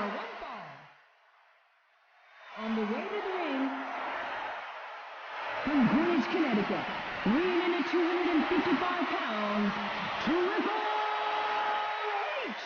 one fall. On the way to the ring, from Greenwich, Connecticut, weighing in at 255 pounds, Triple H.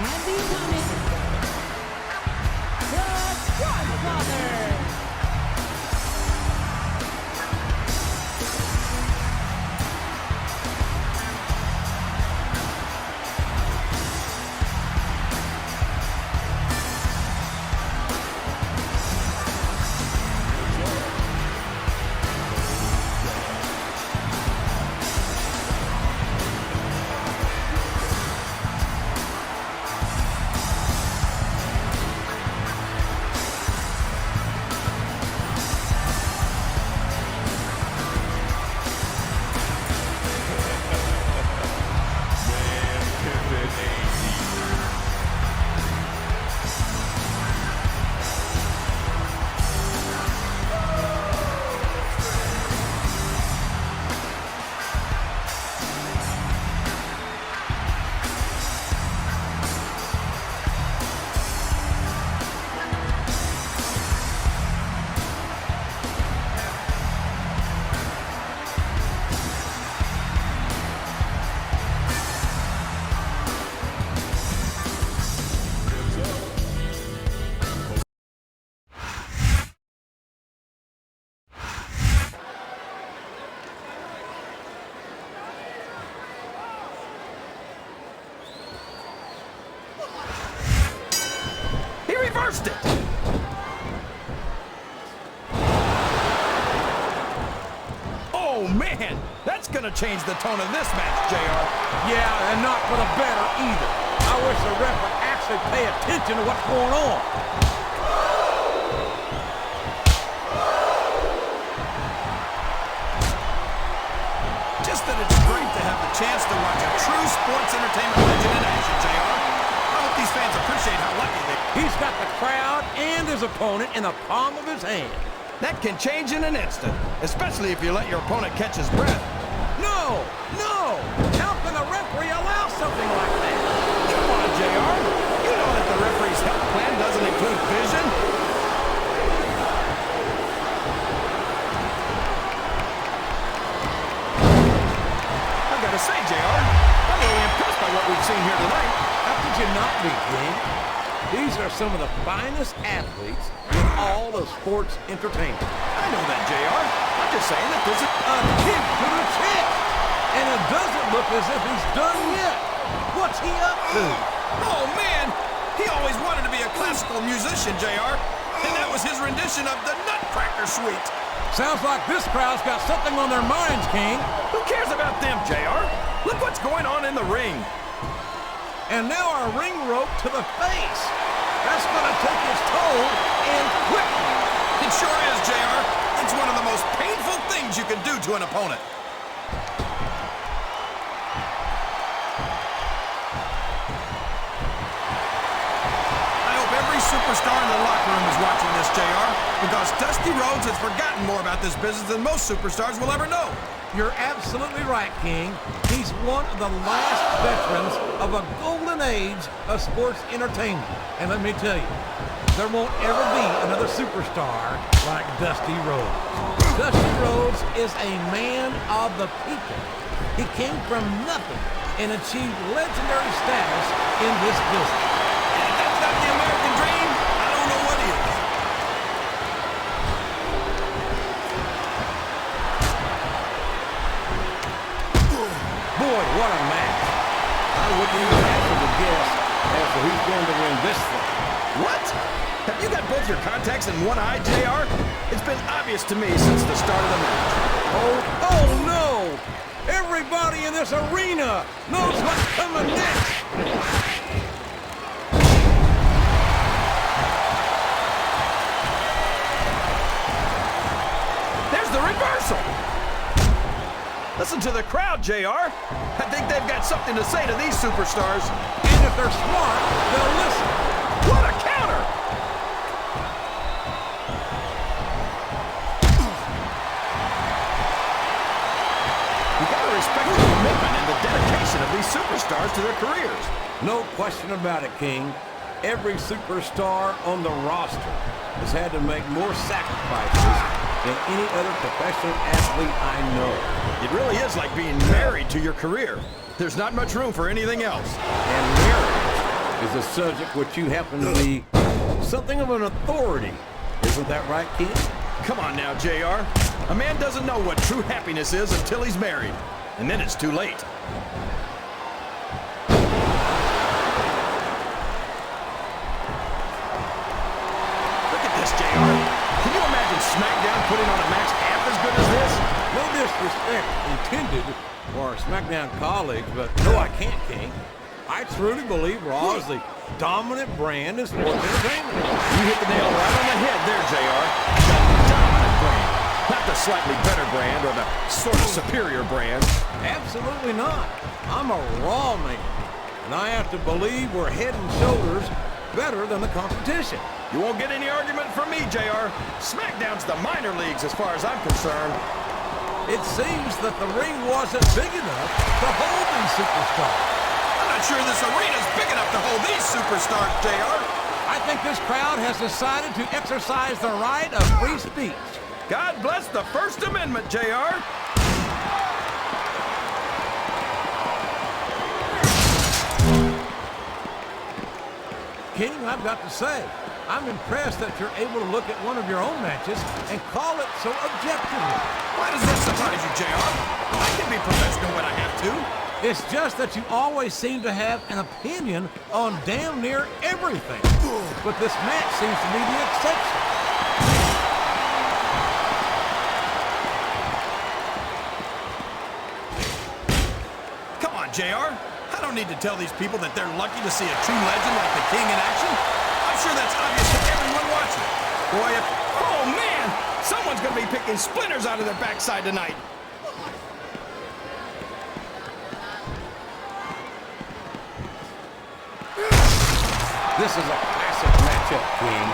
And the opponent, the Godfather. Reversed it! Oh, man! That's gonna change the tone of this match, JR. Yeah, and not for the better either. I wish the ref would actually pay attention to what's going on. Just that it's great to have the chance to watch a true sports entertainment legend in action, JR. I hope these fans appreciate how lucky they are. He's got the crowd and his opponent in the palm of his hand. That can change in an instant, especially if you let your opponent catch his breath. No! No! How can the referee allow something like that? Come on, JR. You know that the referee's health plan doesn't include vision. I gotta say, JR, I'm really impressed by what we've seen here tonight. How could you not be, King? These are some of the finest athletes in all of sports entertainment. I know that, JR. I'm just saying that this is A kick to the chest. And it doesn't look as if he's done yet. What's he up to? Oh, man! He always wanted to be a classical musician, JR. And that was his rendition of the Nutcracker Suite. Sounds like this crowd's got something on their minds, King. Who cares about them, JR? Look what's going on in the ring. And now our ring rope to the face. That's going to take its toll, and quickly. It sure is, JR. It's one of the most painful things you can do to an opponent. I hope every superstar in the locker room is watching this, JR, because Dusty Rhodes has forgotten more about this business than most superstars will ever know. You're absolutely right, King. He's one of the last veterans of a golden age of sports entertainment. And let me tell you, there won't ever be another superstar like Dusty Rhodes. Dusty Rhodes is a man of the people. He came from nothing and achieved legendary status in this business. And if that's not the American dream, I don't know what is. Boy, what a match. I wouldn't even hazard a guess as to who's going to win this thing. What? Have you got both your contacts in one eye, JR? It's been obvious to me since the start of the match. Oh no! Everybody in this arena knows what's coming next! There's the reversal! Listen to the crowd, JR. I think they've got something to say to these superstars. And if they're smart, they'll listen. What a counter! You gotta respect the commitment and the dedication of these superstars to their careers. No question about it, King. Every superstar on the roster has had to make more sacrifices than any other professional athlete I know. It really is like being married to your career. There's not much room for anything else. And marriage is a subject which you happen to be something of an authority. Isn't that right, King? Come on now, JR. A man doesn't know what true happiness is until he's married. And then it's too late. Look at this, JR. Can you imagine SmackDown putting on a match half as good as this? No disrespect intended for our SmackDown colleagues, but no, I can't, King. I truly believe Raw is the dominant brand in sports entertainment. You hit the nail right on the head there, JR. The dominant brand. Not the slightly better brand or the sort of superior brand. Absolutely not. I'm a Raw man, and I have to believe we're head and shoulders better than the competition. You won't get any argument from me, JR. SmackDown's the minor leagues as far as I'm concerned. It seems that the ring wasn't big enough to hold these superstars. I'm not sure this arena's big enough to hold these superstars, JR. I think this crowd has decided to exercise the right of free speech. God bless the First Amendment, JR. King, I've got to say, I'm impressed that you're able to look at one of your own matches and call it so objectively. Why does this surprise you, JR? I can be professional when I have to. It's just that you always seem to have an opinion on damn near everything. But this match seems to be the exception. Come on, JR. I don't need to tell these people that they're lucky to see a true legend like the King in action. I'm sure that's obvious to everyone watching. Boy, if... Oh, man! Someone's gonna be picking splinters out of their backside tonight. This is a classic matchup, King.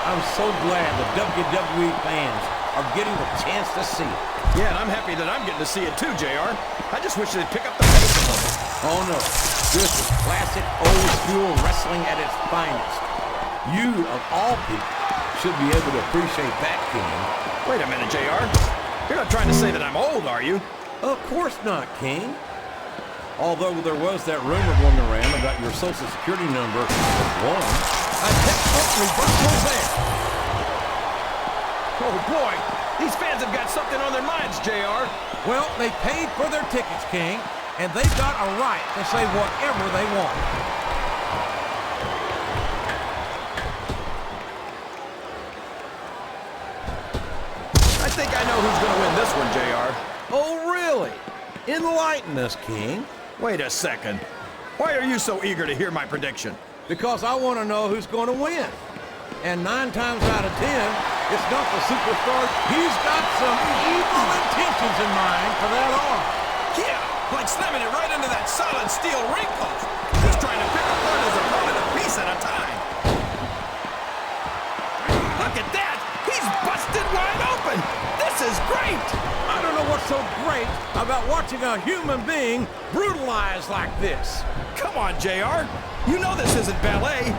I'm so glad the WWE fans are getting the chance to see it. Yeah, and I'm happy that I'm getting to see it too, JR. I just wish they'd pick up the pace a little. Oh no, this is classic old school wrestling at its finest. You, of all people, should be able to appreciate that, King. Wait a minute, JR. You're not trying to say that I'm old, are you? Of course not, King. Although there was that rumor going around about your social security number was one. A textbook reversal there. Oh, boy. These fans have got something on their minds, JR. Well, they paid for their tickets, King, and they've got a right to say whatever they want. I think I know who's going to win this one, JR. Oh, really? Enlighten us, King. Wait a second. Why are you so eager to hear my prediction? Because I want to know who's going to win. And 9 times out of 10, it's not the superstar. He's got some evil intentions in mind for that arm. Yeah, like slamming it right into that solid steel ring post. He's trying to pick apart his opponent a piece at a time. Look at that! He's busted wide open! This is great! I don't know what's so great about watching a human being brutalized like this. Come on, JR. You know this isn't ballet.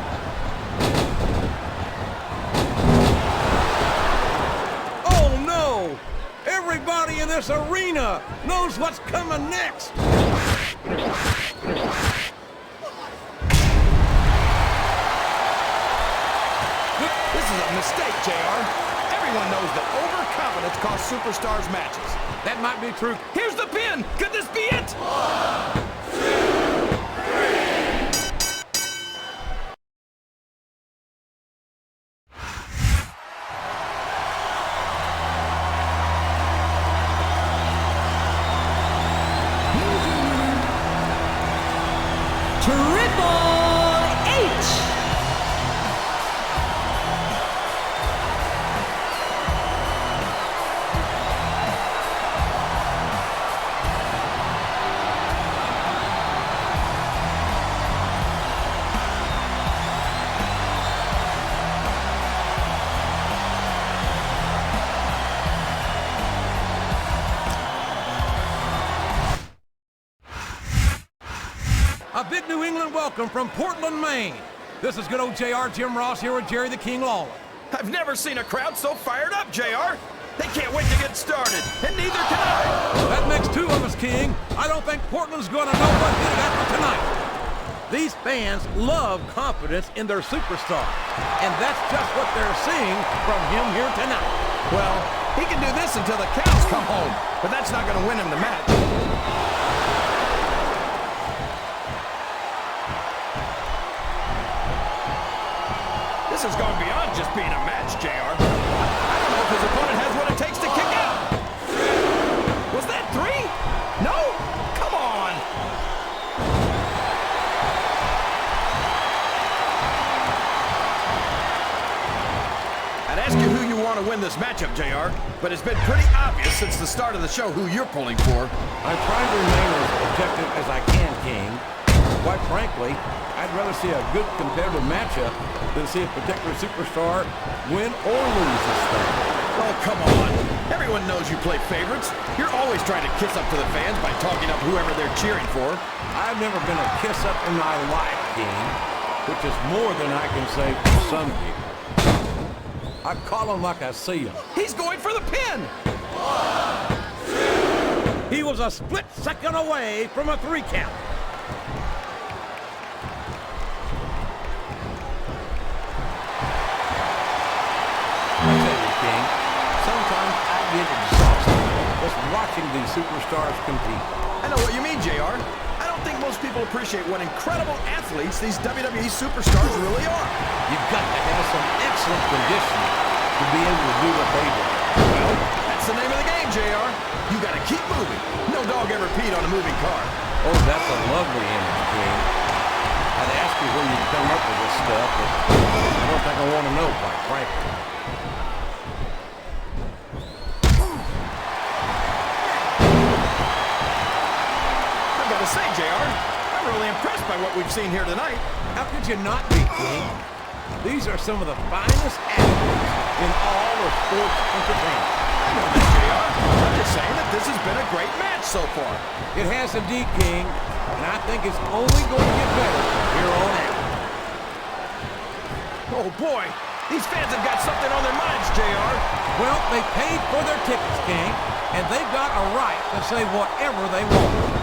Oh, no! Everybody in this arena knows what's coming next. This is a mistake, JR. Everyone knows that overconfidence costs superstars matches. That might be true. Here's the pin! Could this be it? Triple H. A big New England welcome from Portland, Maine. This is good old JR Jim Ross here with Jerry the King Lawler. I've never seen a crowd so fired up, JR. They can't wait to get started, and neither can I. That makes 2 of us, King. I don't think Portland's going to know what hit it after tonight. These fans love confidence in their superstar, and that's just what they're seeing from him here tonight. Well, he can do this until the cows come home, but that's not going to win him the match. This has gone beyond just being a match, JR. I don't know if his opponent has what it takes to kick out. Was that 3? No? Come on. I'd ask you who you want to win this matchup, JR, but it's been pretty obvious since the start of the show who you're pulling for. I'm trying to remain as objective as I can, King. Quite frankly, I'd rather see a good competitive matchup than see a particular superstar win or lose this thing. Oh, come on. Everyone knows you play favorites. You're always trying to kiss up to the fans by talking up whoever they're cheering for. I've never been a kiss up in my life, King, which is more than I can say for some people. I call them like I see them. He's going for the pin. He was a split second away from a 3 count. Sometimes I get exhausted just watching these superstars compete. I know what you mean, JR. I don't think most people appreciate what incredible athletes these WWE superstars really are. You've got to have some excellent conditioning to be able to do what they do. Well, that's the name of the game, JR. You got to keep moving. No dog ever peed on a moving car. Oh, that's a lovely image, King. I'd ask you where you come up with this stuff, but I don't think I want to know, quite frankly. Say, JR, I'm really impressed by what we've seen here tonight. How could you not be, King? These are some of the finest athletes in all of sports entertainment. I know that, JR. I'm just saying that this has been a great match so far. It has indeed, King, and I think it's only going to get better from here on out. Oh, boy. These fans have got something on their minds, JR. Well, they paid for their tickets, King, and they've got a right to say whatever they want.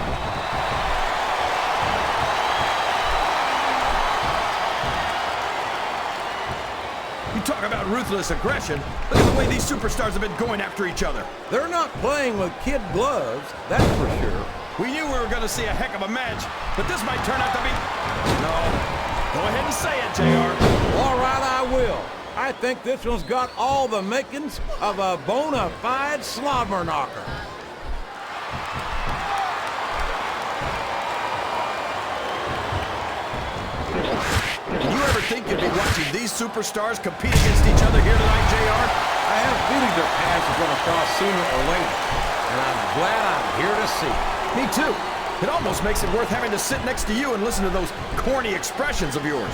You talk about about ruthless aggression, look at the way these superstars have been going after each other. They're not playing with kid gloves, that's for sure. We knew we were going to see a heck of a match, but this might turn out to be... No. Go ahead and say it, JR. All right, I will. I think this one's got all the makings of a bona fide slobber knocker. Did you ever think you'd be watching these superstars compete against each other here tonight, JR? I have a feeling their paths are going to cross sooner or later, and I'm glad I'm here to see it. Me too. It almost makes it worth having to sit next to you and listen to those corny expressions of yours.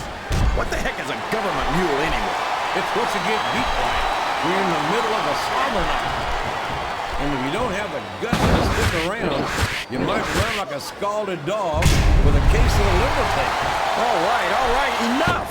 What the heck is a government mule anyway? It's what you get beat like. We're in the middle of a slobber knocker. And if you don't have the guts to stick around, you might run like a scalded dog with a case of the liver tape. All right, enough!